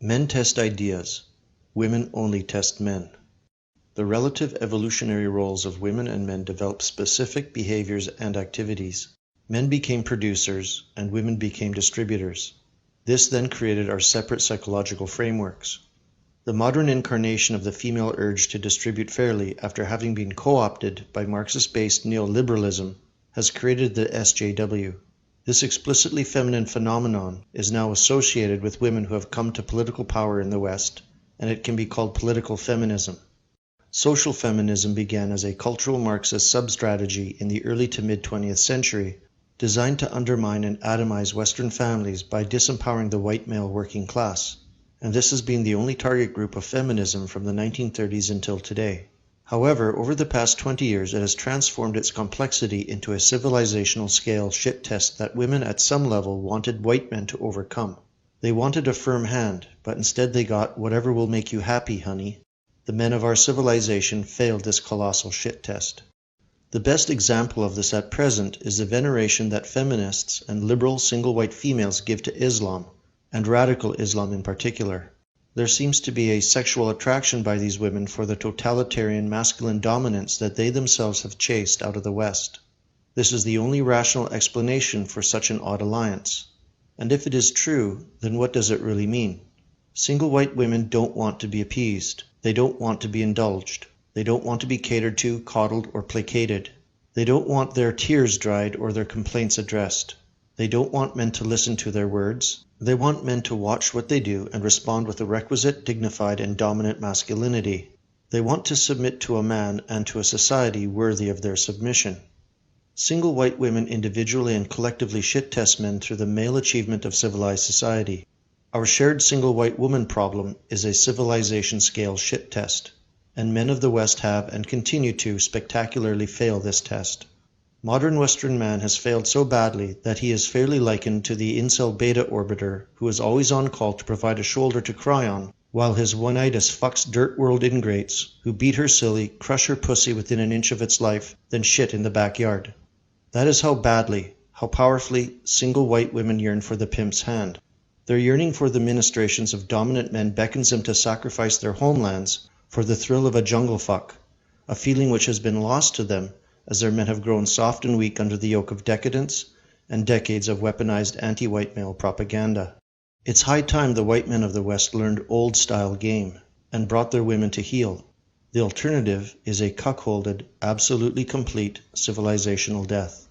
Men test ideas. Women only test men. The relative evolutionary roles of women and men developed specific behaviors and activities. Men became producers and women became distributors. This then created our separate psychological frameworks. The modern incarnation of the female urge to distribute fairly after having been co-opted by Marxist-based neoliberalism has created the SJW. This explicitly feminine phenomenon is now associated with women who have come to political power in the West, and it can be called political feminism. Social feminism began as a cultural Marxist sub-strategy in the early to mid-20th century, designed to undermine and atomize Western families by disempowering the white male working class, and this has been the only target group of feminism from the 1930s until today. However, over the past 20 years it has transformed its complexity into a civilizational scale shit test that women at some level wanted white men to overcome. They wanted a firm hand, but instead they got whatever will make you happy, honey. The men of our civilization failed this colossal shit test. The best example of this at present is the veneration that feminists and liberal single white females give to Islam, and radical Islam in particular. There seems to be a sexual attraction by these women for the totalitarian masculine dominance that they themselves have chased out of the West. This is the only rational explanation for such an odd alliance. And if it is true, then what does it really mean? Single white women don't want to be appeased. They don't want to be indulged. They don't want to be catered to, coddled, or placated. They don't want their tears dried or their complaints addressed. They don't want men to listen to their words. They want men to watch what they do and respond with the requisite dignified and dominant masculinity. They want to submit to a man and to a society worthy of their submission. Single white women individually and collectively shit test men through the male achievement of civilized society. Our shared single white woman problem is a civilization scale shit test, and men of the West have and continue to spectacularly fail this test. Modern Western man has failed so badly that he is fairly likened to the incel beta orbiter who is always on call to provide a shoulder to cry on, while his one-itis fucks dirt world ingrates who beat her silly, crush her pussy within an inch of its life, then shit in the backyard. That is how badly, how powerfully, single white women yearn for the pimp's hand. Their yearning for the ministrations of dominant men beckons them to sacrifice their homelands for the thrill of a jungle fuck, a feeling which has been lost to them as their men have grown soft and weak under the yoke of decadence and decades of weaponized anti-white male propaganda. It's high time the white men of the West learned old-style game and brought their women to heel. The alternative is a cuckolded, absolutely complete civilizational death.